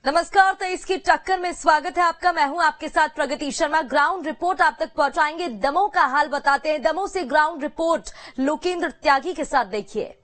नमस्कार। 23 की टक्कर में स्वागत है आपका। मैं हूं आपके साथ प्रगति शर्मा। ग्राउंड रिपोर्ट आप तक पहुंचाएंगे। दमोह का हाल बताते हैं। दमोह से ग्राउंड रिपोर्ट लोकेंद्र त्यागी के साथ देखिए।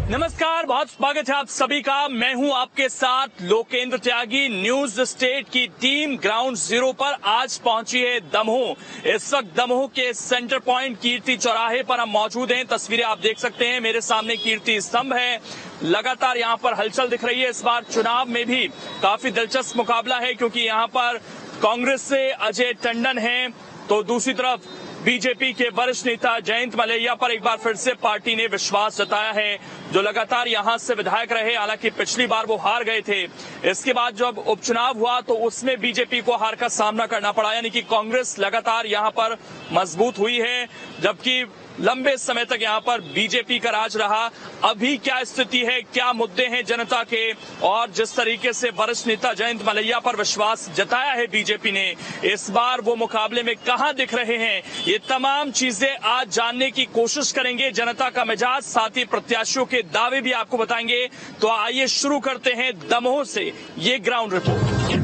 नमस्कार, बहुत स्वागत है आप सभी का। मैं हूं आपके साथ लोकेंद्र त्यागी। न्यूज स्टेट की टीम ग्राउंड जीरो पर आज पहुंची है दमोह। इस वक्त दमोह के सेंटर पॉइंट कीर्ति चौराहे पर हम मौजूद हैं। तस्वीरें आप देख सकते हैं, मेरे सामने कीर्ति स्तंभ है। लगातार यहां पर हलचल दिख रही है। इस बार चुनाव में भी काफी दिलचस्प मुकाबला है, क्योंकि यहां पर कांग्रेस से अजय टंडन हैं, तो दूसरी तरफ बीजेपी के वरिष्ठ नेता जयंत मलैया पर एक बार फिर से पार्टी ने विश्वास जताया है, जो लगातार यहां से विधायक रहे। हालांकि पिछली बार वो हार गए थे। इसके बाद जब उपचुनाव हुआ तो उसमें बीजेपी को हार का सामना करना पड़ा, यानी कि कांग्रेस लगातार यहां पर मजबूत हुई है, जबकि लंबे समय तक यहां पर बीजेपी का राज रहा। अभी क्या स्थिति है, क्या मुद्दे हैं जनता के, और जिस तरीके से वरिष्ठ नेता जयंत मलैया पर विश्वास जताया है बीजेपी ने, इस बार वो मुकाबले में कहां दिख रहे हैं, ये तमाम चीजें आज जानने की कोशिश करेंगे। जनता का मिजाज, साथ ही प्रत्याशियों के दावे भी आपको बताएंगे। तो आइए शुरू करते हैं दमोह से ये ग्राउंड रिपोर्ट।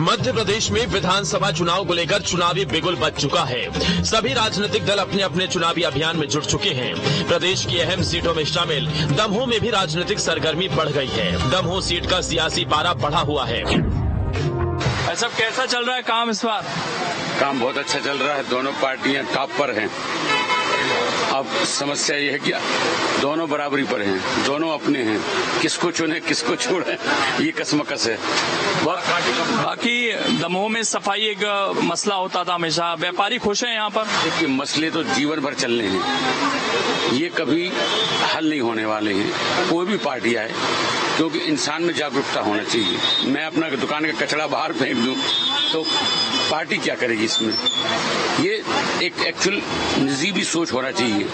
मध्य प्रदेश में विधानसभा चुनाव को लेकर चुनावी बिगुल बज चुका है। सभी राजनीतिक दल अपने अपने चुनावी अभियान में जुट चुके हैं। प्रदेश की अहम सीटों में शामिल दमोह में भी राजनीतिक सरगर्मी बढ़ गई है। दमोह सीट का सियासी पारा बढ़ा हुआ है। सब कैसा चल रहा है काम इस बार? काम बहुत अच्छा चल रहा है। दोनों पार्टियां टॉप पर हैं। अब समस्या ये है कि दोनों बराबरी पर हैं, दोनों अपने हैं। किसको चुने किसको छोड़े, ये कसमकस है। बाकी दमोह में सफाई एक मसला होता था हमेशा। व्यापारी खुश हैं यहाँ पर? देखिए, मसले तो जीवन भर चलने हैं, ये कभी हल नहीं होने वाले हैं। कोई भी पार्टी आए, क्योंकि इंसान में जागरूकता होना चाहिए। मैं अपना दुकान का कचरा बाहर फेंक दूं तो पार्टी क्या करेगी इसमें? ये एक एक्चुअल निजी भी सोच होना चाहिए।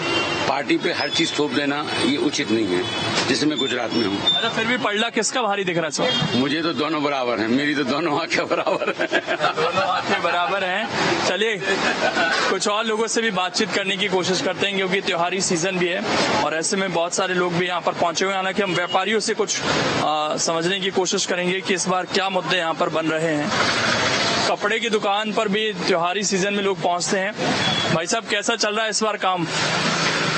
पार्टी पे हर चीज थोप देना ये उचित नहीं है, जिससे मैं गुजरात में हूँ। अच्छा, फिर भी पलड़ा किसका भारी दिख रहा है सर? मुझे तो दोनों बराबर हैं। मेरी तो दोनों आंखें बराबर हैं। दोनों आंखें बराबर हैं। चलिए कुछ और लोगों से भी बातचीत करने की कोशिश करते हैं, क्योंकि त्योहारी सीजन भी है और ऐसे में बहुत सारे लोग भी यहाँ पर पहुंचे हुए हैं। हालांकि हम व्यापारियों से कुछ समझने की कोशिश करेंगे कि इस बार क्या मुद्दे यहाँ पर बन रहे हैं। कपड़े की दुकान पर भी त्योहारी सीजन में लोग पहुंचते हैं। भाई साहब, कैसा चल रहा है इस बार काम?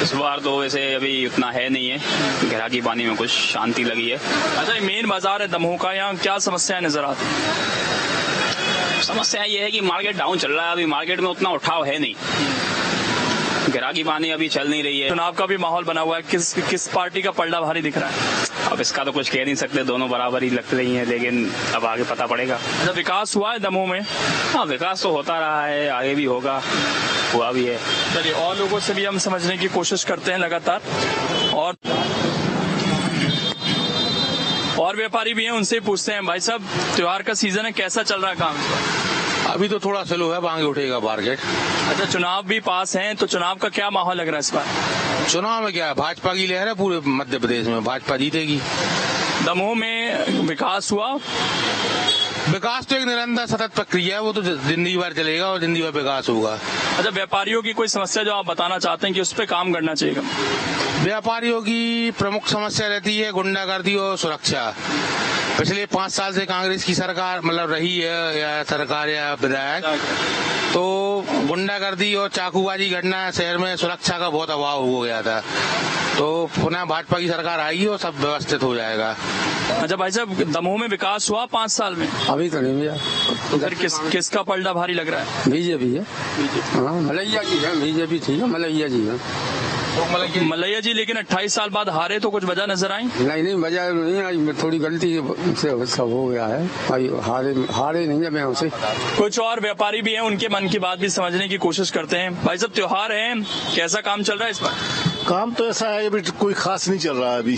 इस बार तो वैसे अभी उतना है नहीं है। ग्राहकी पानी में कुछ शांति लगी है। अच्छा, मेन बाजार है दमोह का, यहाँ क्या समस्याएं नजर आती हैं? समस्या ये है कि मार्केट डाउन चल रहा है। अभी मार्केट में उतना उठाव है नहीं, ग्राहकी पानी अभी चल नहीं रही है। चुनाव का भी माहौल बना हुआ है। किस पार्टी का पलड़ा भारी दिख रहा है? अब इसका तो कुछ कह नहीं सकते, दोनों बराबर ही लग रही हैं, लेकिन अब आगे पता पड़ेगा। अच्छा, विकास हुआ है दमोह में? हाँ, विकास तो होता रहा है, आगे भी होगा, हुआ भी है। चलिए और लोगों से भी हम समझने की कोशिश करते हैं लगातार। और व्यापारी भी हैं, उनसे पूछते हैं। भाई साहब, त्योहार का सीजन है, कैसा चल रहा है काम? अभी तो थोड़ा स्लो है, आगे उठेगा मार्केट। अच्छा, चुनाव भी पास हैं, तो चुनाव का क्या माहौल लग रहा है इस बार? चुनाव में क्या है, भाजपा की लहर है पूरे मध्य प्रदेश में, भाजपा जीतेगी। दमोह में विकास हुआ? विकास तो एक निरंतर सतत प्रक्रिया है, वो तो जिंदगी भर चलेगा और जिंदगी भर विकास होगा। अच्छा, व्यापारियों की कोई समस्या जो आप बताना चाहते हैं कि उस पर काम करना चाहिए? व्यापारियों की प्रमुख समस्या रहती है गुंडागर्दी और सुरक्षा। पिछले 5 साल से कांग्रेस की सरकार मतलब रही है, या सरकार या विधायक, तो गुंडागर्दी और चाकूबाजी घटना शहर में सुरक्षा का बहुत अभाव हो गया था। तो पुनः भाजपा की सरकार आएगी और सब व्यवस्थित हो जाएगा। अच्छा भाई साहब, दमोह में विकास हुआ 5 साल में? अभी तो नहीं भैया। तो फिर किसका पलड़ा भारी लग रहा है? बीजेपी है। हाँ, मलैया जी है। बीजेपी ठीक है, मलैया जी है। तो मलैया जी लेकिन 28 साल बाद हारे, तो कुछ वजह नजर आई? नहीं, वजह नहीं आई, थोड़ी गलती से सब हो गया है। हारे नहीं है मैं उसे। कुछ और व्यापारी भी हैं, उनके मन की बात भी समझने की कोशिश करते हैं। भाई साहब, त्योहार है, कैसा काम चल रहा है इस बार? काम तो ऐसा है, अभी कोई खास नहीं चल रहा है। अभी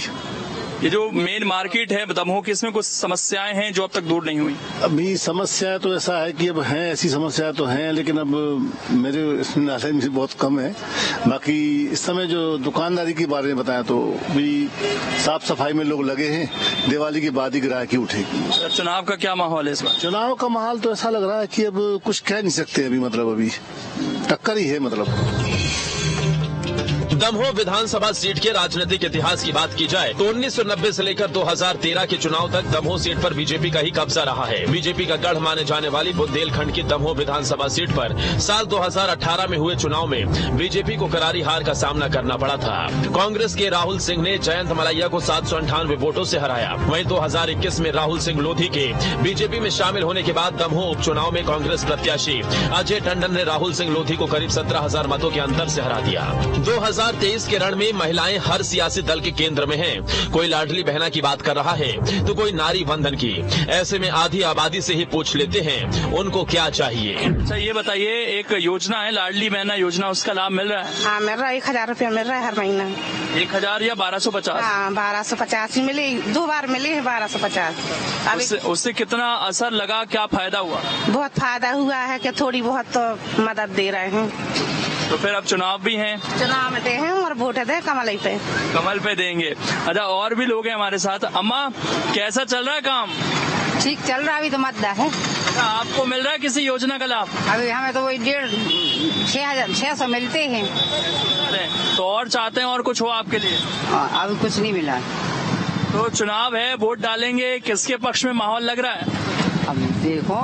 ये जो मेन मार्केट है दमोह की, इसमें कुछ समस्याएं हैं जो अब तक दूर नहीं हुई। अभी समस्याएं तो ऐसा है कि अब हैं, ऐसी समस्याएं तो हैं, लेकिन अब मेरे इसमें नॉलेज बहुत कम है। बाकी इस समय जो दुकानदारी के बारे में बताया तो भी साफ सफाई में लोग लगे हैं, दिवाली के बाद ही ग्राहकी उठेगी। चुनाव का क्या माहौल है इस बार? चुनाव का माहौल तो ऐसा लग रहा है कि अब कुछ कह नहीं सकते अभी, मतलब अभी टक्कर ही है। मतलब दमोह विधानसभा सीट के राजनीतिक इतिहास की बात की जाए तो 1990 से लेकर 2013 के चुनाव तक दमोह सीट पर बीजेपी का ही कब्जा रहा है। बीजेपी का गढ़ माने जाने वाली बुंदेलखंड की दमोह विधानसभा सीट पर साल 2018 में हुए चुनाव में बीजेपी को करारी हार का सामना करना पड़ा था। कांग्रेस के राहुल सिंह ने जयंत मलैया को 798 वोटों से हराया। वहीं 2021 में राहुल सिंह लोधी के बीजेपी में शामिल होने के बाद दमोह उपचुनाव में कांग्रेस प्रत्याशी अजय टंडन ने राहुल सिंह लोधी को करीब 17,000 मतों के अंतर से हरा दिया। 2023 के रण में महिलाएं हर सियासी दल के केंद्र में हैं। कोई लाडली बहना की बात कर रहा है तो कोई नारी वंदन की। ऐसे में आधी आबादी से ही पूछ लेते हैं उनको क्या चाहिए। अच्छा ये बताइए, एक योजना है लाडली बहना योजना, उसका लाभ मिल रहा है? हाँ मिल रहा है, 1,000 रुपया मिल रहा है हर महीना। 1,000 या 1250? हाँ 1250 ही मिली, 2 बार मिली है 1250। उससे कितना असर लगा, क्या फायदा हुआ? बहुत फायदा हुआ है कि थोड़ी बहुत तो मदद दे रहे हैं। तो फिर अब चुनाव भी हैं? चुनाव में दे हैं और वोट दे कमल पे। कमल पे देंगे। अच्छा और भी लोग हैं हमारे साथ। अम्मा कैसा चल रहा है काम? ठीक चल रहा है, अभी तो मतदा है। अच्छा आपको मिल रहा है किसी योजना का लाभ? अभी हमें तो वही 600 मिलते हैं। तो और चाहते हैं और कुछ हो आपके लिए? अभी कुछ नहीं मिला। तो चुनाव है, वोट डालेंगे, किसके पक्ष में माहौल लग रहा है? अब देखो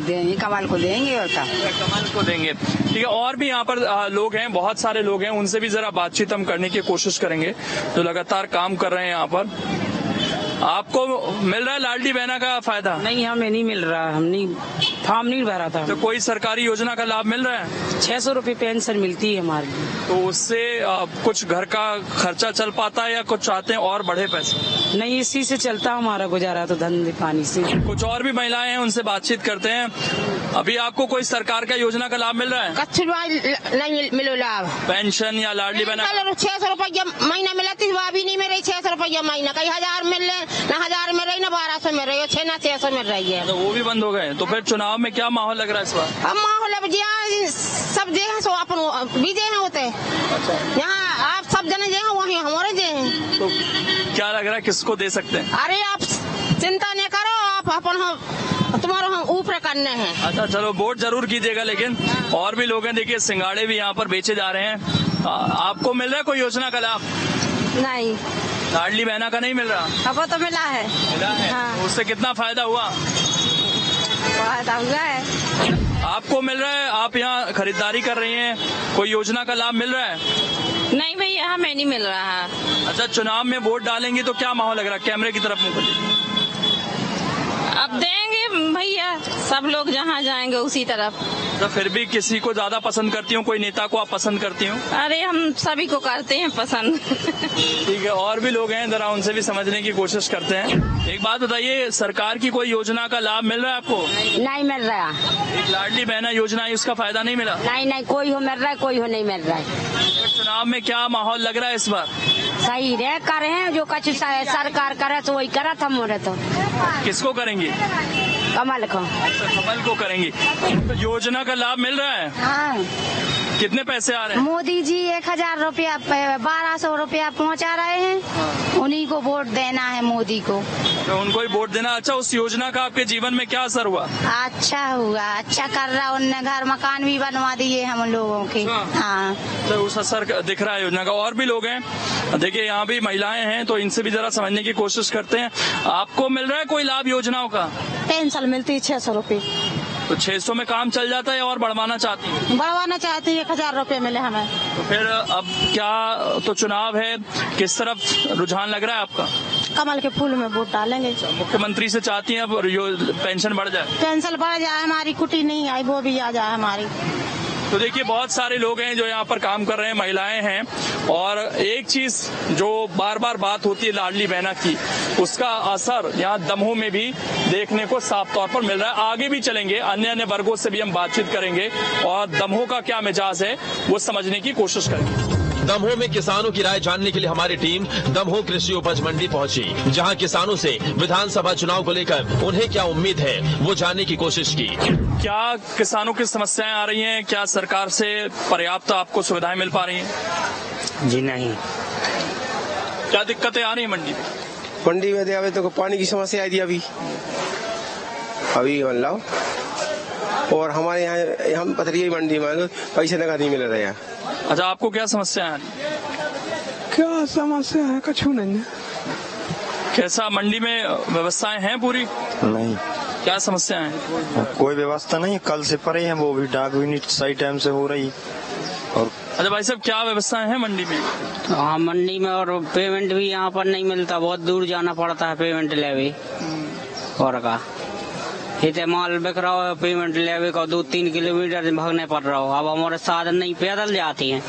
देंगे, कमल को देंगे और क्या? कमल को देंगे। ठीक है, और भी यहाँ पर लोग हैं, बहुत सारे लोग हैं, उनसे भी जरा बातचीत हम करने की कोशिश करेंगे जो लगातार काम कर रहे हैं यहाँ पर। आपको मिल रहा है लाडली बहना का फायदा? नहीं हमें नहीं मिल रहा, हमने फॉर्म नहीं भरा था। तो कोई सरकारी योजना का लाभ मिल रहा है? 600 रुपये पेंशन मिलती है हमारी। तो उससे कुछ घर का खर्चा चल पाता है या कुछ चाहते हैं और बढ़े पैसे? नहीं इसी से चलता हमारा गुजारा, तो धंधे पानी से। कुछ और भी महिलाएं हैं, उनसे बातचीत करते हैं। अभी आपको कोई सरकार का योजना का लाभ मिल रहा है? नहीं मिलो लाभ। पेंशन या लाडली बहना? 600 रुपया महीना मिला थी, वो भी नहीं मिल रही। 600 रुपया महीना, कई 1000 मिल रहे, न 1000 मिल रही, न 1200 मिल रही है, 600 मिल रही है। तो वो भी बंद हो गए। तो फिर चुनाव में क्या माहौल लग रहा है इस बार? अब माहौल अब सब दे हैं, सो अपन भी दे हैं होते। यहाँ आप सब जने दे हैं, वही हमारे दे हैं। तो क्या लग रहा है किसको दे सकते हैं? अरे आप चिंता नहीं करो, आप अपन तुम्हारा हम ऊपर करने हैं। अच्छा चलो वोट जरूर कीजिएगा। लेकिन और भी लोग हैं, देखिए सिंगाड़े भी यहाँ पर बेचे जा रहे हैं। आपको मिल रहा है कोई योजना का लाभ? नहीं लाडली बहना का नहीं मिल रहा? अब तो मिला है। मिला है? हाँ। तो उससे कितना फायदा हुआ? फायदा हुआ है। आपको मिल रहा है? आप यहाँ खरीदारी कर रही हैं, कोई योजना का लाभ मिल रहा है? नहीं भैया हमें नहीं मिल रहा। अच्छा चुनाव में वोट डालेंगी तो क्या माहौल लग रहा है? कैमरे की तरफ मुझे अब देंगे भैया, सब लोग जहाँ जाएंगे उसी तरफ। तो फिर भी किसी को ज्यादा पसंद करती हूँ, कोई नेता को आप पसंद करती हूँ? अरे हम सभी को करते हैं पसंद। ठीक है, और भी लोग हैं, जरा उनसे भी समझने की कोशिश करते हैं। एक बात बताइए, सरकार की कोई योजना का लाभ मिल रहा है आपको? नहीं मिल रहा। एक लाडली बहना योजना है, उसका फायदा नहीं मिला? नहीं कोई हो मिल रहा है, कोई हो नहीं मिल रहा है। चुनाव में क्या माहौल लग रहा है इस बार? सही रहे कर रहे हैं, जो कच्छ सरकार करे तो वही करा था मोरे। तो किसको करेंगे? कमल को। कमल को करेंगे। तो योजना का लाभ मिल रहा है? हाँ। कितने पैसे आ रहे हैं? मोदी जी 1000 रुपया 1200 रुपया पहुंचा रहे हैं, उन्हीं को वोट देना है मोदी को। तो उनको ही वोट देना। अच्छा उस योजना का आपके जीवन में क्या असर हुआ? अच्छा हुआ, अच्छा कर रहा, उनने घर मकान भी बनवा दिए हम लोगों के। हाँ तो उस असर दिख रहा है योजना का। और भी लोग हैं, देखिए यहाँ भी महिलाएं हैं, तो इनसे भी जरा समझने की कोशिश करते हैं। आपको मिल रहा है कोई लाभ योजनाओं का? पेंशन मिलती है 600 रुपये। तो 600 में काम चल जाता है और बढ़वाना चाहती है? बढ़वाना चाहती है, 1000 रुपये मिले हमें। तो फिर अब क्या, तो चुनाव है, किस तरफ रुझान लग रहा है आपका? कमल के फूल में वोट डालेंगे। मुख्यमंत्री से चाहती हैं अब पेंशन बढ़ जाए? पेंशन बढ़ जाए, हमारी कुटी नहीं आई वो भी आ जाए हमारी। तो देखिए बहुत सारे लोग हैं जो यहाँ पर काम कर रहे हैं, महिलाएं हैं। और एक चीज जो बार बार बात होती है लाडली बहना की, उसका असर यहाँ दमोह में भी देखने को साफ तौर पर मिल रहा है। आगे भी चलेंगे, अन्य वर्गों से भी हम बातचीत करेंगे और दमोह का क्या मिजाज है वो समझने की कोशिश करेंगे। दमोह में किसानों की राय जानने के लिए हमारी टीम दमोह कृषि उपज मंडी पहुंची, जहां किसानों से विधानसभा चुनाव को लेकर उन्हें क्या उम्मीद है वो जानने की कोशिश की। क्या किसानों की समस्याएं आ रही हैं? क्या सरकार से पर्याप्त आपको सुविधाएं मिल पा रही हैं? जी नहीं। क्या दिक्कतें आ रही हैं मंडी में? मंडी में अभी तो पानी की समस्या आई थी अभी मतलब, और हमारे यहाँ हम पथरिया मंडी में पैसे नगद नहीं मिल रहे हैं। अच्छा, आपको क्या समस्या है? क्या समस्या है? कछु नहीं है। कैसा मंडी में व्यवस्थाएं हैं पूरी? नहीं। क्या समस्या है? कोई व्यवस्था नहीं, कल से परे हैं, वो भी डाक भी नहीं सही टाइम से हो रही। और अच्छा भाई साहब, क्या व्यवस्थाएं हैं मंडी में? हाँ, मंडी में और पेमेंट भी यहाँ पर नहीं मिलता, बहुत दूर जाना पड़ता है पेमेंट लेवे और का इतने माल बिक रहा है, पेमेंट लेवे का 2-3 किलोमीटर भागने पड़ रहा हो। अब हमारे साधन नहीं, पैदल जाती हैं।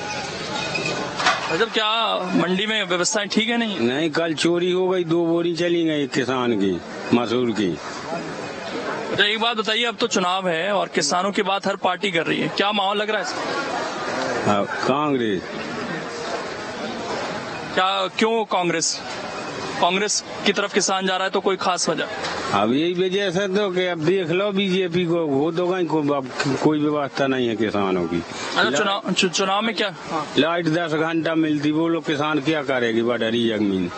मतलब क्या मंडी में व्यवस्थाएं ठीक है? नहीं, कल चोरी हो गई, 2 बोरी चली गई किसान की, मसूर की। अच्छा, एक बात बताइए, अब तो चुनाव है और किसानों की बात हर पार्टी कर रही है, क्या माहौल लग रहा है इसका? कांग्रेस। क्या, क्यों कांग्रेस की तरफ किसान जा रहा है? तो कोई खास वजह? अब यही वजह से तो कि अब देख लो बीजेपी को वोट होगा, कोई व्यवस्था नहीं है किसानों की। अच्छा, चुनाव में क्या? लाइट 10 घंटा मिलती, वो लोग किसान क्या करेगी? बटरी जमीन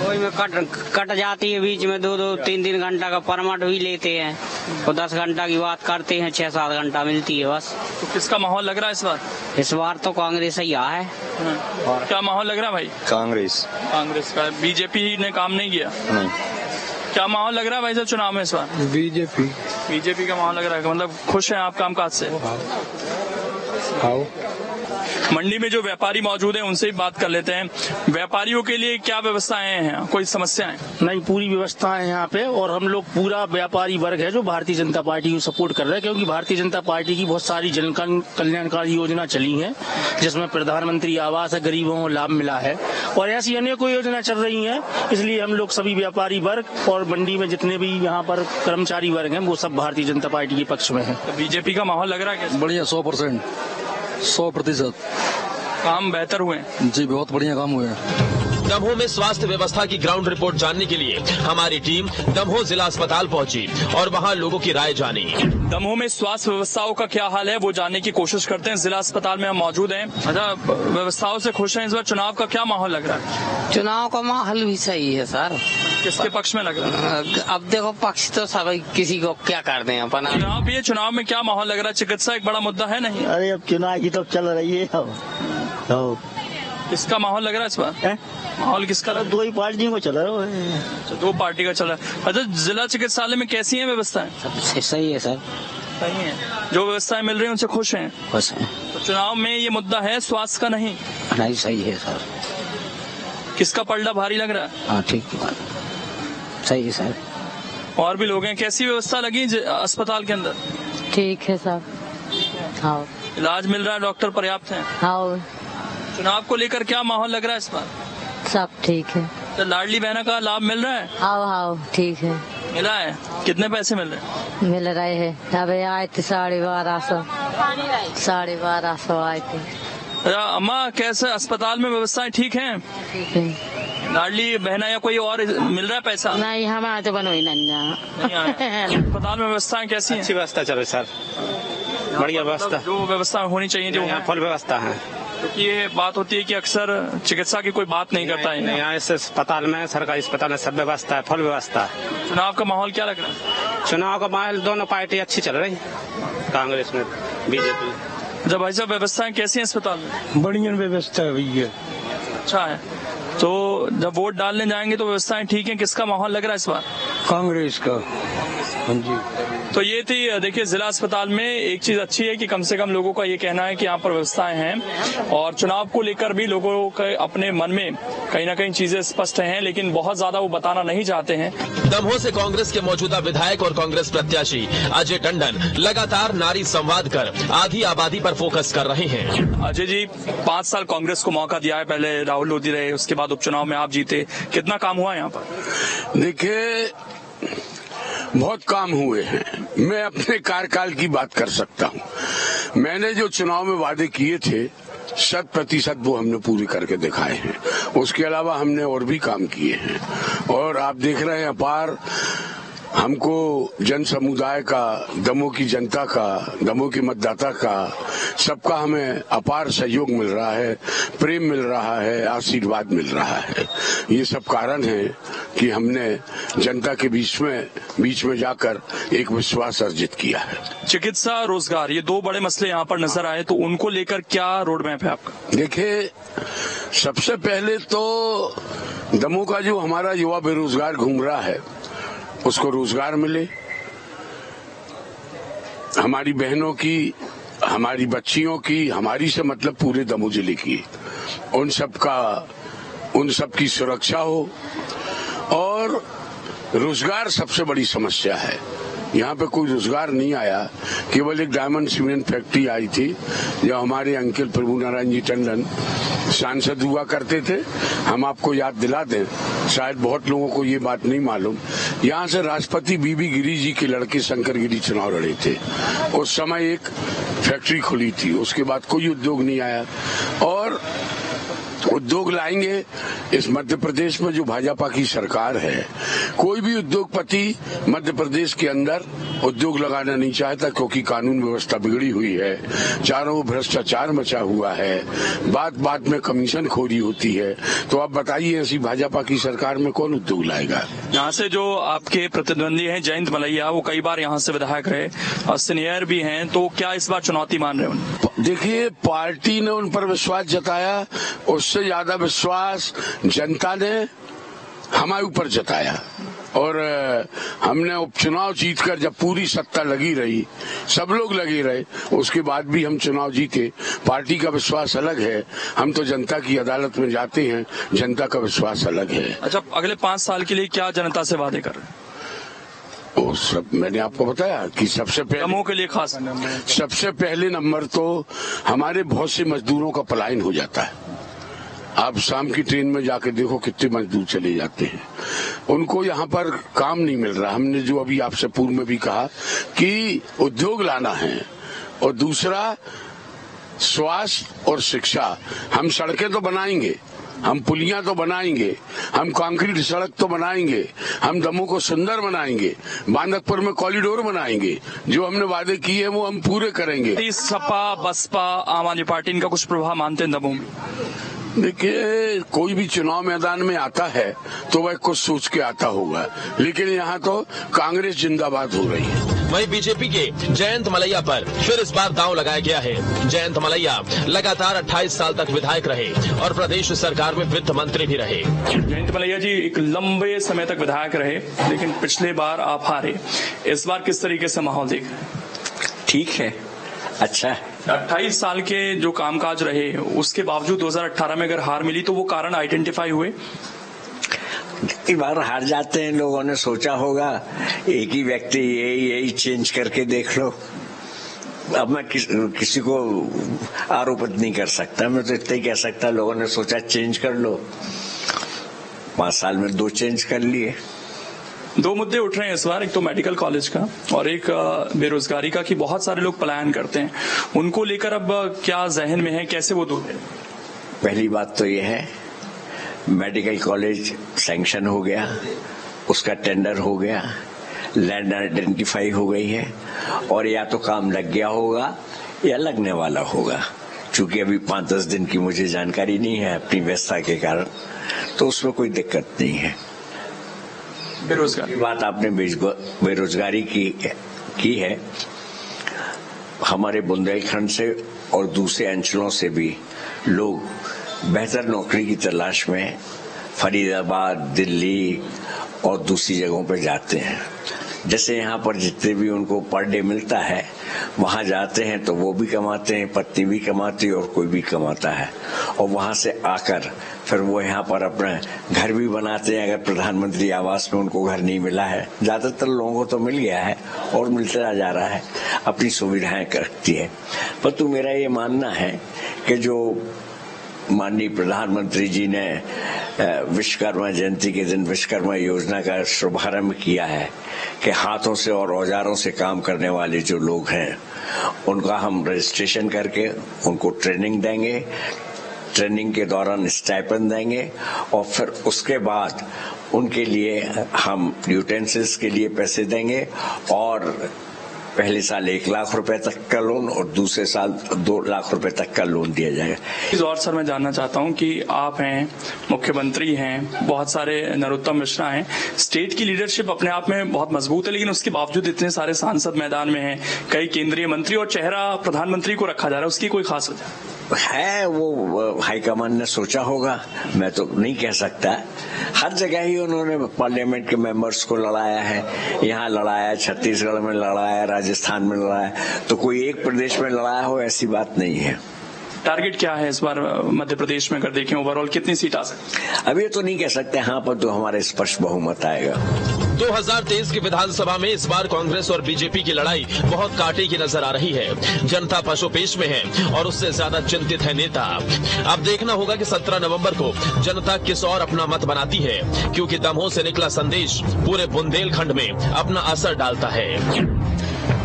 कोई में कट जाती है बीच में, 2-3 घंटा का परमिट भी लेते हैं, और 10 घंटा की बात करते हैं, 6-7 घंटा मिलती है बस। तो किसका माहौल लग रहा है इस बार? इस बार तो कांग्रेस ही आ है। और क्या माहौल लग रहा है भाई? कांग्रेस का। बीजेपी ने काम नहीं किया? नहीं। क्या माहौल लग रहा है भाई साहब चुनाव में इस बार? बीजेपी का माहौल लग रहा है, मतलब खुश हैं आप कामकाज से? मंडी में जो व्यापारी मौजूद हैं उनसे भी बात कर लेते हैं। व्यापारियों के लिए क्या व्यवस्थाएं हैं, कोई समस्याएं? नहीं, पूरी व्यवस्था है यहाँ पे, और हम लोग पूरा व्यापारी वर्ग है जो भारतीय जनता पार्टी को सपोर्ट कर रहे हैं, क्योंकि भारतीय जनता पार्टी की बहुत सारी जन कल्याणकारी योजना चली हैं, जिसमें प्रधानमंत्री आवास है, गरीबों को लाभ मिला है, और ऐसी अनेकों योजना चल रही हैं। इसलिए हम लोग सभी व्यापारी वर्ग और मंडी में जितने भी यहाँ पर कर्मचारी वर्ग हैं वो सब भारतीय जनता पार्टी के पक्ष में है। तो बीजेपी का माहौल लग रहा है? बढ़िया, 100%, 100% काम बेहतर हुए? जी, बहुत बढ़िया काम हुए हैं। दमोह में स्वास्थ्य व्यवस्था की ग्राउंड रिपोर्ट जानने के लिए हमारी टीम दमोह जिला अस्पताल पहुंची और वहां लोगों की राय जानी। दमोह में स्वास्थ्य व्यवस्थाओं का क्या हाल है वो जानने की कोशिश करते हैं। जिला अस्पताल में हम मौजूद हैं। अच्छा, व्यवस्थाओं से खुश हैं? इस बार चुनाव का क्या माहौल लग रहा है? चुनाव का माहौल भी सही है सर। किसके पक्ष में लग रहा है? अब देखो, पक्ष तो सभी किसी को क्या कर दें अपन। चुनाव भी है, चुनाव में क्या माहौल लग रहा है? चिकित्सा एक बड़ा मुद्दा है नहीं? अरे अब चुनाव की तो चल रही है। किसका माहौल लग रहा है इस बार? माहौल किसका? 2 ही पार्टियों को चल रहा है। अच्छा, 2 पार्टी का चल रहा है। अच्छा, जिला चिकित्सालय में कैसी है व्यवस्थाएं? सबसे सही है सर। सही है, जो व्यवस्थाएं मिल रही है उनसे खुश हैं? खुश हैं। तो चुनाव में ये मुद्दा है स्वास्थ्य का नहीं? नहीं, सही है सर। किसका पलड़ा भारी लग रहा है? हाँ, ठीक है, सही है सर। और भी लोग हैं, कैसी व्यवस्था लगी अस्पताल के अंदर? ठीक है सर। हाँ, इलाज मिल रहा है, डॉक्टर पर्याप्त हैं? हाँ। चुनाव को लेकर क्या माहौल लग रहा है इस बार? सब ठीक है। तो लाडली बहना का लाभ मिल रहा है? हाँ, ठीक है। मिला है? कितने पैसे मिल रहे हैं? मिल रहे हैं। अब आए थे 1250, 1250 आए थे। अम्मा, कैसे अस्पताल में व्यवस्थाएं ठीक हैं? ठीक है। लाडली बहना या कोई और मिल रहा है पैसा? नहीं, हमारे तो बनो ही नहीं आया। अस्पताल में व्यवस्थाएं कैसी हैं? अच्छी व्यवस्था चल रही सर, बढ़िया व्यवस्था। जो व्यवस्था होनी चाहिए जो फुल व्यवस्था है। क्योंकि ये बात होती है कि अक्सर चिकित्सा की कोई बात नहीं करता है। यहाँ इस अस्पताल में, सरकारी अस्पताल में सब व्यवस्था है, फुल व्यवस्था है। चुनाव का माहौल क्या लग रहा है? चुनाव का माहौल दोनों पार्टी अच्छी चल रही, कांग्रेस में, बीजेपी। जब भाई साहब व्यवस्थाएं कैसी हैं अस्पताल में? बढ़िया व्यवस्था है भैया। अच्छा है, तो जब वोट डालने जाएंगे तो व्यवस्थाएं ठीक है? किसका माहौल लग रहा है इस बार? कांग्रेस का। हाँ जी। तो ये थी, देखिए, जिला अस्पताल में एक चीज अच्छी है कि कम से कम लोगों का ये कहना है कि यहाँ पर व्यवस्थाएं हैं, और चुनाव को लेकर भी लोगों के अपने मन में कहीं ना कहीं चीजें स्पष्ट हैं, लेकिन बहुत ज्यादा वो बताना नहीं चाहते हैं। दमोह से कांग्रेस के मौजूदा विधायक और कांग्रेस प्रत्याशी अजय टंडन लगातार नारी संवाद कर आधी आबादी पर फोकस कर रहे हैं। अजय जी, 5 साल कांग्रेस को मौका दिया है, पहले राहुल लोधी रहे, उसके बाद उपचुनाव में आप जीते, कितना काम हुआ यहाँ पर? देखिए, बहुत काम हुए हैं। मैं अपने कार्यकाल की बात कर सकता हूँ। मैंने जो चुनाव में वादे किए थे 100% वो हमने पूरे करके दिखाए हैं। उसके अलावा हमने और भी काम किए हैं और आप देख रहे हैं अपार हमको जन समुदाय का, दमोह की जनता का, दमोह की मतदाता का, सबका हमें अपार सहयोग मिल रहा है, प्रेम मिल रहा है, आशीर्वाद मिल रहा है। ये सब कारण है कि हमने जनता के बीच में जाकर एक विश्वास अर्जित किया है। चिकित्सा, रोजगार, ये दो बड़े मसले यहाँ पर नजर आए, तो उनको लेकर क्या रोड मैप है आपका? देखिए, सबसे पहले तो दमोह का जो हमारा युवा बेरोजगार घूम रहा है उसको रोजगार मिले, हमारी बहनों की, हमारी बच्चियों की, हमारी से मतलब पूरे दमोह जिले की, उन सब की सुरक्षा हो। और रोजगार सबसे बड़ी समस्या है, यहाँ पे कोई रोजगार नहीं आया, केवल एक डायमंड सीमेंट फैक्ट्री आई थी जब हमारे अंकल प्रभु नारायण जी टंडन सांसद हुआ करते थे। हम आपको याद दिला दें, शायद बहुत लोगों को ये बात नहीं मालूम, यहाँ से राष्ट्रपति बीबी गिरी जी के लड़के शंकर गिरी चुनाव लड़े थे। उस समय एक फैक्ट्री खुली थी, उसके बाद कोई उद्योग नहीं आया। और उद्योग लाएंगे इस मध्य प्रदेश में जो भाजपा की सरकार है, कोई भी उद्योगपति मध्य प्रदेश के अंदर उद्योग लगाना नहीं चाहता, क्योंकि कानून व्यवस्था बिगड़ी हुई है, चारों ओर भ्रष्टाचार मचा हुआ है, बात बात में कमीशन खोरी होती है। तो आप बताइए, ऐसी भाजपा की सरकार में कौन उद्योग लाएगा? यहाँ से जो आपके प्रतिद्वंदी हैं जयंत मलैया, वो कई बार यहाँ से विधायक रहे और सीनियर भी हैं, तो क्या इस बार चुनौती मान रहे हैं? देखिए, पार्टी ने उन पर विश्वास जताया, उससे ज्यादा विश्वास जनता ने हमारे ऊपर जताया। और हमने उपचुनाव जीतकर, जब पूरी सत्ता लगी रही, सब लोग लगे रहे, उसके बाद भी हम चुनाव जीते। पार्टी का विश्वास अलग है, हम तो जनता की अदालत में जाते हैं, जनता का विश्वास अलग है। अच्छा, अगले 5 साल के लिए क्या जनता से वादे कर रहे हैं? वो सब मैंने आपको बताया कि सबसे पहले दमोह के लिए खास, सबसे पहले नंबर तो हमारे बहुत से मजदूरों का पलायन हो जाता है। आप शाम की ट्रेन में जाके देखो कितने मजदूर चले जाते हैं, उनको यहाँ पर काम नहीं मिल रहा। हमने जो अभी आपसे पूर्व में भी कहा कि उद्योग लाना है, और दूसरा स्वास्थ्य और शिक्षा। हम सड़कें तो बनाएंगे, हम पुलियां तो बनाएंगे, हम कंक्रीट सड़क तो बनाएंगे, हम दमोह को सुंदर बनाएंगे, बांदकपुर में कॉरिडोर बनाएंगे, जो हमने वादे किए वो हम पूरे करेंगे। सपा, बसपा, आम आदमी पार्टी, इनका कुछ प्रभाव मानते हैं दमोह में? देखिए, कोई भी चुनाव मैदान में आता है तो वह कुछ सोच के आता होगा, लेकिन यहाँ तो कांग्रेस जिंदाबाद हो रही है। वहीं बीजेपी के जयंत मलैया पर फिर इस बार दांव लगाया गया है। जयंत मलैया लगातार 28 साल तक विधायक रहे और प्रदेश सरकार में वित्त मंत्री भी रहे। जयंत मलैया जी एक लंबे समय तक विधायक रहे, लेकिन पिछले बार आप हारे। इस बार किस तरीके से माहौल देख रहे हैं? ठीक है, अच्छा है। 28 साल के जो कामकाज रहे, उसके बावजूद 2018 में अगर हार मिली तो वो कारण आइडेंटिफाई हुए? कई बार हार जाते हैं, लोगों ने सोचा होगा एक ही व्यक्ति यही चेंज करके देख लो। अब मैं किसी को आरोपित नहीं कर सकता, मैं तो इतना ही कह सकता लोगों ने सोचा चेंज कर लो, 5 साल में 2 चेंज कर लिए। 2 मुद्दे उठ रहे हैं इस बार, एक तो मेडिकल कॉलेज का और एक बेरोजगारी का, कि बहुत सारे लोग पलायन करते हैं। उनको लेकर अब क्या जहन में है, कैसे वो दूर है? पहली बात तो ये है, मेडिकल कॉलेज सैंक्शन हो गया, उसका टेंडर हो गया, लैंड आइडेंटिफाई हो गई है, और या तो काम लग गया होगा या लगने वाला होगा। चूंकि अभी 5-10 दिन की मुझे जानकारी नहीं है अपनी व्यस्तता के कारण, तो उसमें कोई दिक्कत नहीं है। बेरोजगारी बात आपने बेरोजगारी की है, हमारे बुंदेलखंड से और दूसरे अंचलों से भी लोग बेहतर नौकरी की तलाश में फरीदाबाद, दिल्ली और दूसरी जगहों पर जाते हैं। जैसे यहाँ पर जितने भी उनको पर डे मिलता है, वहां जाते हैं तो वो भी कमाते हैं, पत्नी भी कमाती है और कोई भी कमाता है, और वहां से आकर फिर वो यहाँ पर अपना घर भी बनाते हैं। अगर प्रधानमंत्री आवास में उनको घर नहीं मिला है, ज्यादातर लोगों को तो मिल गया है और मिलता जा रहा है, अपनी सुविधाएं करती है। परंतु मेरा ये मानना है कि जो माननीय प्रधानमंत्री जी ने विश्वकर्मा जयंती के दिन विश्वकर्मा योजना का शुभारंभ किया है कि हाथों से और औजारों से काम करने वाले जो लोग हैं उनका हम रजिस्ट्रेशन करके उनको ट्रेनिंग देंगे, ट्रेनिंग के दौरान स्टाइपेंड देंगे और फिर उसके बाद उनके लिए हम यूटेंसिल्स के लिए पैसे देंगे और पहले साल 1 लाख रुपए तक का लोन और दूसरे साल 2 लाख रुपए तक का लोन दिया जाएगा। इस और सर मैं जानना चाहता हूं कि आप हैं, मुख्यमंत्री हैं, बहुत सारे नरोत्तम मिश्रा हैं, स्टेट की लीडरशिप अपने आप में बहुत मजबूत है, लेकिन उसके बावजूद इतने सारे सांसद मैदान में हैं, कई केंद्रीय मंत्री और चेहरा प्रधानमंत्री को रखा जा रहा है, उसकी कोई खास वजह है? वो हाईकमान ने सोचा होगा, मैं तो नहीं कह सकता। हर जगह ही उन्होंने पार्लियामेंट के मेंबर्स को लड़ाया है, यहाँ लड़ाया, छत्तीसगढ़ में लड़ाया, राजस्थान में लड़ाया, तो कोई एक प्रदेश में लड़ाया हो ऐसी बात नहीं है। टारगेट क्या है इस बार मध्य प्रदेश में? अगर देखें ओवरऑल कितनी सीट आ सकती? अभी तो नहीं कह सकते, हाँ, पर तो हमारे स्पष्ट बहुमत आएगा। 2023 की विधानसभा में इस बार कांग्रेस और बीजेपी की लड़ाई बहुत कांटे की नजर आ रही है। जनता पशुपेश में है और उससे ज्यादा चिंतित है नेता। अब देखना होगा कि 17 नवंबर को जनता किस और अपना मत बनाती है, क्योंकि दमोह से निकला संदेश पूरे बुंदेलखंड में अपना असर डालता है।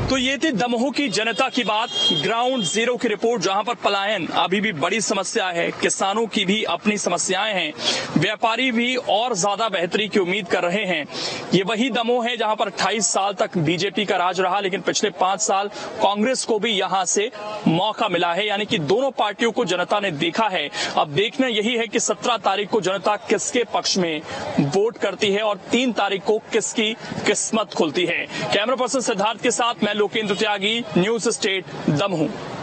तो ये थी दमोह की जनता की बात, ग्राउंड जीरो की रिपोर्ट, जहां पर पलायन अभी भी बड़ी समस्या है, किसानों की भी अपनी समस्याएं हैं, व्यापारी भी और ज्यादा बेहतरी की उम्मीद कर रहे हैं। ये वही दमोह है जहां पर 28 साल तक बीजेपी का राज रहा, लेकिन पिछले 5 साल कांग्रेस को भी यहां से मौका मिला है, यानी कि दोनों पार्टियों को जनता ने देखा है। अब देखना यही है कि 17 तारीख को जनता किसके पक्ष में वोट करती है और 3 तारीख को किसकी किस्मत खुलती है। कैमरा पर्सन सिद्धार्थ के साथ मैं लोकेंद्र त्यागी, न्यूज स्टेट दमोह।